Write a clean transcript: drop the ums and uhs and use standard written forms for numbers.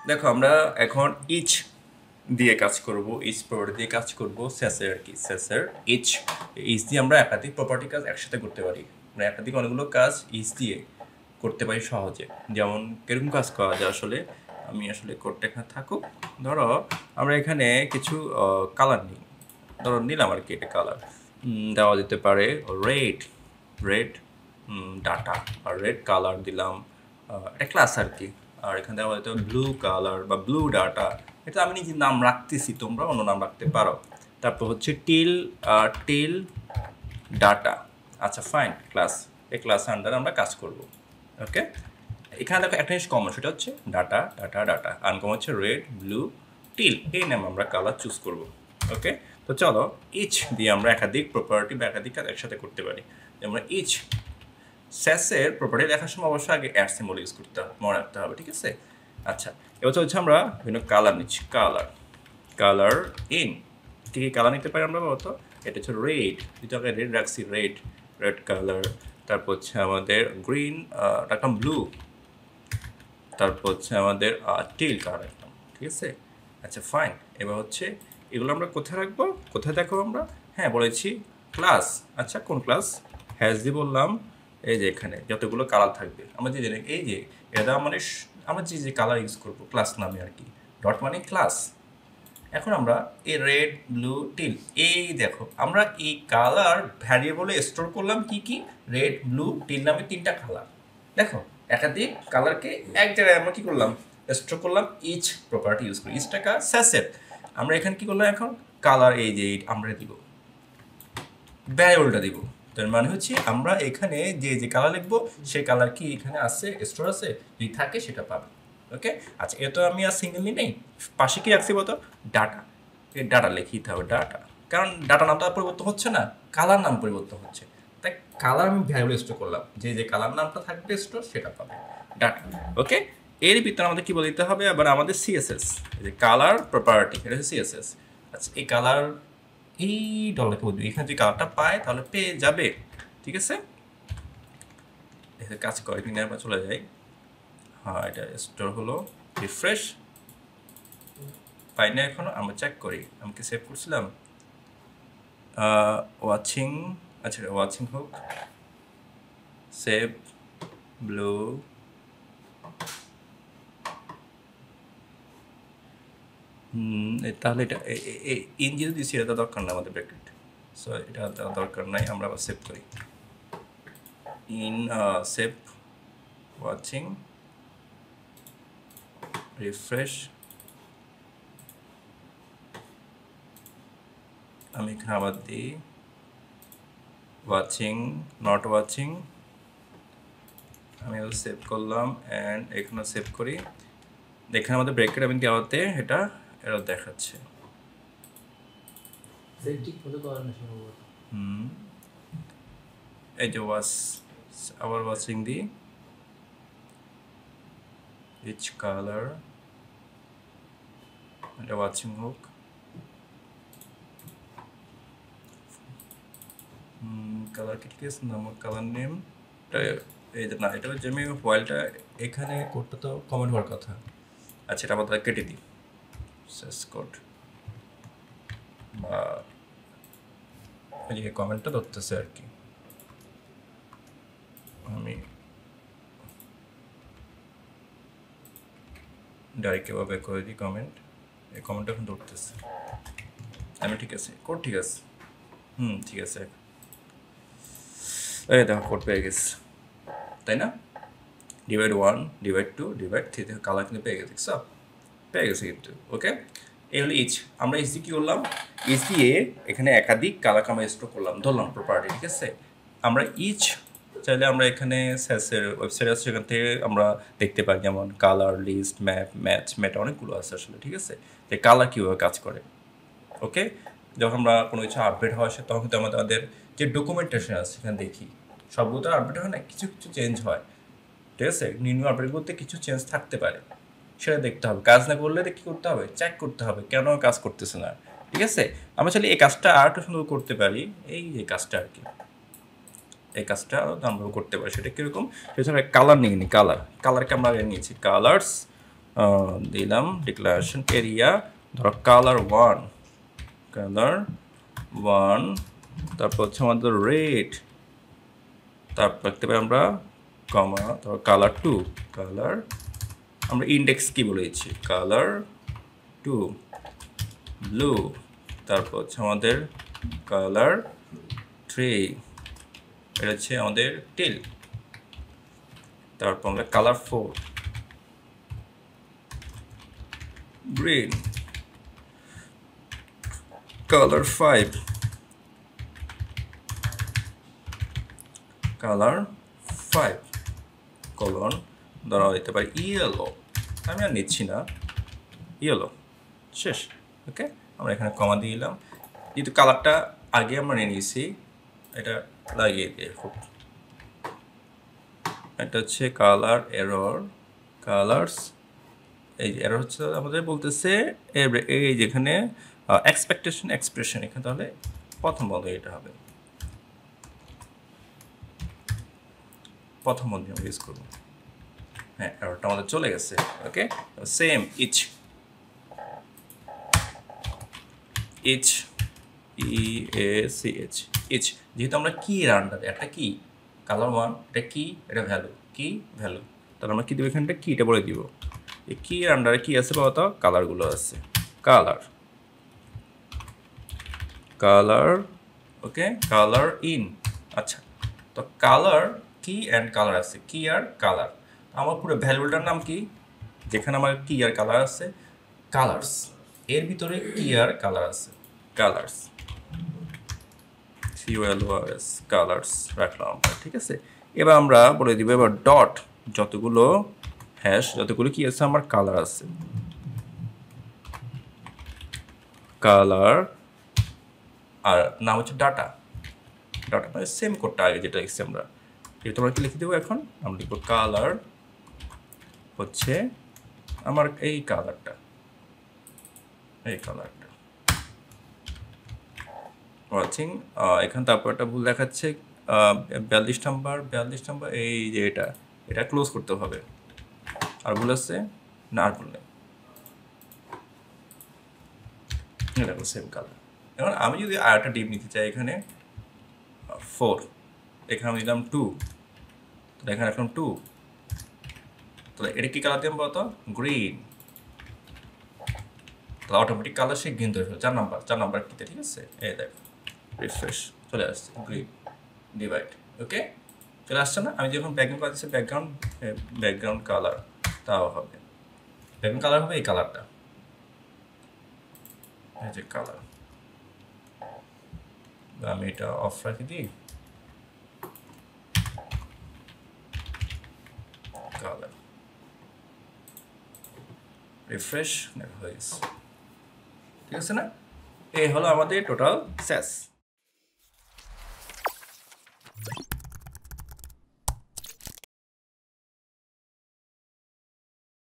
দেখো আমরা এখন ইচ দিয়ে কাজ করব, ইচ প্রপার্টি দিয়ে কাজ করব, সেসের আর কি, সেসের ইচ। ইচ দিয়ে আমরা একাধিক প্রপার্টি কাজ একসাথে করতে পারি, আমরা একাধিক অনেকগুলো কাজ ইচ দিয়ে করতে পারি সহজে। যেমন কিরকম কাজ করা যায় আসলে, আমি আসলে কোডটা এখানে থাকুক। ধরো আমরা এখানে কিছু কালার নিই, ধরো নিলাম আর কি, এটা কালার দেওয়া যেতে পারে রেড, রেড ডাটা, আর রেড কালার দিলাম, একটা ক্লাস আর কি। আর এখানে দেওয়া যেতে ব্লু কালার বা ব্লু ডাটা, এটা আমি নিজের নাম রাখতেছি, তোমরা অন্য নাম রাখতে পারো। তারপর হচ্ছে টিল, টিল ডাটা। আচ্ছা ফাইন, ক্লাস, এই ক্লাস আন্ডারে আমরা কাজ করব। ওকে, এখানে দেখো একটা জিনিস কমন, সেটা হচ্ছে ডাটা, ডাটা, ডাটা। আনকমন হচ্ছে রেড, ব্লু, টিল, এই নাম আমরা কালার চুজ করব। ওকে, তো চলো ইচ দিয়ে আমরা একাধিক প্রপার্টি বা একাধিক কাজ একসাথে করতে পারি। আমরা ইচ স্যাসের প্রপার্টি লেখার সময় অবশ্যই আগে অ্যাড সিম্বল ইউজ করতে হবে, মনে রাখতে হবে, ঠিক আছে? আচ্ছা, এবার হচ্ছে আমরা বিভিন্ন কালার নিচ্ছি, কালার, কালার ইন, কী কী কালার নিতে পারি আমরা বলতো? এটা হচ্ছে রেড, যেটা আগে রেড রাখছি, রেড, রেড কালার। তারপর হচ্ছে আমাদের গ্রিন, রাখলাম ব্লু। তারপর হচ্ছে আমাদের টিল কালার রাখলাম, ঠিক আছে? আচ্ছা ফাইন, এবার হচ্ছে এগুলো আমরা কোথায় রাখবো, কোথায় দেখো আমরা? হ্যাঁ বলেছি ক্লাস। আচ্ছা কোন ক্লাস? হ্যাজ দিয়ে বললাম, এই যে এখানে যতগুলো কালার থাকবে আমরা যে এই যে এটা মানে আমরা যে যে কালার ইউজ করবো ক্লাস নামে আর কি, ডট মানে ক্লাস। এখন আমরা এই রেড, ব্লু, টিল, এই দেখো আমরা এই কালার ভ্যারিয়েবলে স্টোর করলাম কি কি, রেড, ব্লু, টিল নামে তিনটা কালার। দেখো একাধিক কালারকে এক জায়গায় আমরা কি করলাম, স্টোর করলাম ইচ প্রপার্টি ইউজ করি। ইচটা কার? স্যাসেট। আমরা এখানে কি করলাম, এখন কালার এই যে আমরা দিব, ভ্যারিয়েবলটা দিব। তার মানে হচ্ছে আমরা এখানে যে যে কালার লিখবো সেই কালার কি এখানে আছে, স্টোর আছে, যদি থাকে সেটা পাবে। ওকে, আচ্ছা এটা আমি আর সিঙ্গেললি নেই, পাশে কি রাখছি বলতো? ডাটা। এই ডাটা লিখে দিতে হবে, ডাটা, কারণ ডাটা নামটা পরিবর্তন হচ্ছে না, কালার নাম পরিবর্তন হচ্ছে, তাই কালার আমি ভ্যারিয়েবল স্টোর করলাম, যে যে কালার নামটা থাকবে স্টোর সেটা পাবে, ডাটা। ওকে, এর ভিতরে আমাদের কি বলে দিতে হবে আবার, আমাদের সিএসএস, যে কালার প্রপার্টি, এটা হচ্ছে সিএসএস। আচ্ছা এই কালার, এই ডলারকে বলবি, এখানে যদি কালারটা পায় তাহলে পেয়ে যাবে, ঠিক আছে? এখানে কাজ করে কিনা আমরা চলে যাই। হ্যাঁ এটা স্টোর হলো, রিফ্রেশ, পাই না এখনো, আমরা চেক করি, আমি কি সেভ করছিলাম? ওয়াচিং, আচ্ছা ওয়াচিং হোক, সেভ, ব্লু, তাহলে এটা ইন যেহেতু দিচ্ছি এটা দরকার না আমাদের ব্র্যাকেট, সো এটা দরকার নাই, আমরা আবার সেভ করি। ইন সেভ, ওয়াচিং, রিফ্রেশ, আমি এখানে আবার দিই ওয়াচিং, নট ওয়াচিং, আমি সেভ করলাম অ্যান্ড এখানে সেভ করি। দেখেন আমাদের ব্রেকেট আমি দেওয়াতে এটা এরর দেখাচ্ছে। এই যে ওয়াচ, আবার ওয়াচিং দিই, ইচ কালার, এটা ওয়াচিং হোক, কালার কি ঠিক আছে না, আমার কালার নেম এই যে না, এটা হচ্ছে আমি ফয়েলটা এখানে কোডটা তো কমেন্ট হওয়ার কথা। আচ্ছা এটা আবার কেটে দিই, সেস কোড বা এই যে কমেন্টটা ধরতেছে আর কি, আমি ডাইরেক্ট এভাবে করে দিই কমেন্ট, এই কমেন্টটা এখন ধরতেছে, আমি ঠিক আছে, কোড ঠিক আছে, ঠিক আছে। এই দেখো কোড পেয়ে গেছে, তাই না? ডিভাইড 1, ডিভাইড 2, ডিভাইড 3 থেকে কালার কিন্তু পেয়ে গেছে, দেখছো? পেয়ে গেছে কিন্তু। ওকে, এই হলো ইচ। আমরা ইচ দিয়ে কী করলাম, ইচ দিয়ে এখানে একাধিক কালার আমরা স্টোর করলাম, ধরলাম প্রপার্টি, ঠিক আছে? আমরা ইচ চাইলে আমরা এখানে স্যাসের ওয়েবসাইট আছে, সেখান থেকে আমরা দেখতে পাই, যেমন কালার লিস্ট, ম্যাপ, ম্যাচ, মেটা, অনেকগুলো আছে আসলে, ঠিক আছে? যে কালার কীভাবে কাজ করে। ওকে, যখন আমরা কোনো কিছু আপডেট হয় তখন কিন্তু আমাদের যে ডকুমেন্টেশন আছে সেখানে দেখি, সবগুলো তো আপডেট হয় না, কিছু কিছু চেঞ্জ হয়, ঠিক আছে? নিউ আপডেট করতে কিছু চেঞ্জ থাকতে পারে, সেটা দেখতে হবে। কাজ না করলে কী করতে হবে, চেক করতে হবে কেন কাজ করতেছে না, ঠিক আছে? আমরা চাইলে এই কাজটা আর একটু সুন্দর করতে পারি, এই যে কাজটা আর কি, এই কাজটা আমরা করতে পারি। সেটা কীরকম, সেটা কালার নিয়ে নিই, কালার, কালারকে আমরা নিয়েছি কালার্স, দিলাম ডিক্লারেশন এরিয়া, ধরো কালার 1, কালার 1, তারপর হচ্ছে আমাদের রেড, তারপর দেখতে পাই আমরা কমা, ধরো কালার 2, কালার আমরা ইন্ডেক্স কি বলেছি, কালার 2, ব্লু, তারপর হচ্ছে আমাদের কালার 3, এটা হচ্ছে আমাদের টিল, তারপর আমরা colour 4, green, colour 5, colour 5 colon, ধরা দিতে পারি ইয়েলো, আমি আর নিচ্ছি না, ইয়েলো, শেষ। ওকে, আমরা এখানে কমা দিয়ে দিলাম, যেহেতু কালারটা আগে আমরা নিয়ে নিয়েছি, এটা লাগিয়ে দিয়ে খুব, এটা হচ্ছে কালার এরর, কালার্স, এই যে এরর হচ্ছে আমাদের বলতেছে এই যেখানে এক্সপেকটেশন এক্সপ্রেশন, এখানে তাহলে প্রথম বন্ধ এটা হবে, প্রথম বন্ধ আমরা ইউজ করবো। হ্যাঁ, এররটা আমাদের চলে গেছে। Okay, same each, each, EACH, each, যেহেতু আমরা কি এর আন্ডারে, একটা কি কালার 1, এটা কি, এটা ভ্যালু, কি ভ্যালু, তাহলে আমরা কি দেবো এখানটা, কিটা বলে দিব, এই কি এর আন্ডারে কি আছে বলতো, কালারগুলো আছে, colour, colour, okay, colour in, আচ্ছা, তো কালার কি অ্যান্ড কালার আছে, কি আর কালার, আমার পুরো ভ্যালুটার নাম কি, যেখানে আমার কি আর কালার আছে, কালার্স, এর ভিতরে কি আর কালার আছে, কালার্স, COLORS, কালার্স রাখলাম আমরা, ঠিক আছে। এবার আমরা বলে দিব এবার ডট, যতগুলো হ্যাশ, যতগুলো কি আছে আমার কালার আছে, কালার, আর নাম হচ্ছে ডাটা, ডাটা মানে সেম কোডটা আগে যেটা লিখছি আমরা, এটা আমরা কি লিখে দেবো এখন, আমরা লিখবো কালার হচ্ছে আমার এই কালারটা, এই কালারটা ওয়াচিং, এখানে তারপর একটা ভুল দেখাচ্ছে 42 নাম্বার, 42 নাম্বার, এই যে এটা, এটা ক্লোজ করতে হবে, আর ভুল আছে না, আর ভুল নেই, এটা সেম কালার। এখন আমি যদি আর একটা ডিপ নিতে চাই, এখানে 4, এখানে আমি দিলাম 2, তাহলে এখানে এখন 2, তাহলে এটা কি কালার দিলাম বলতো, গ্রিন, তাহলে অটোমেটিক কালার সে গ্রিন ধরে ফেলো, 4 নাম্বার কিতে, ঠিক আছে, এই দেখো রিফ্রেশ চলে আসছে, গ্রিন ডিভাইড, ওকে চলে আসছে না। আমি যখন ব্যাকগ্রাউন্ড পাচ্ছি, ব্যাকগ্রাউন্ড কালার, তাও হবে ব্যাকগ্রাউন্ড কালার হবে এই কালারটা, এই যে কালার, আমি এটা অফ রাখি দিই, কালার রিফ্রেশ হয়ে গেছে, ঠিক আছে না। এই হলো আমাদের টোটাল স্যাস।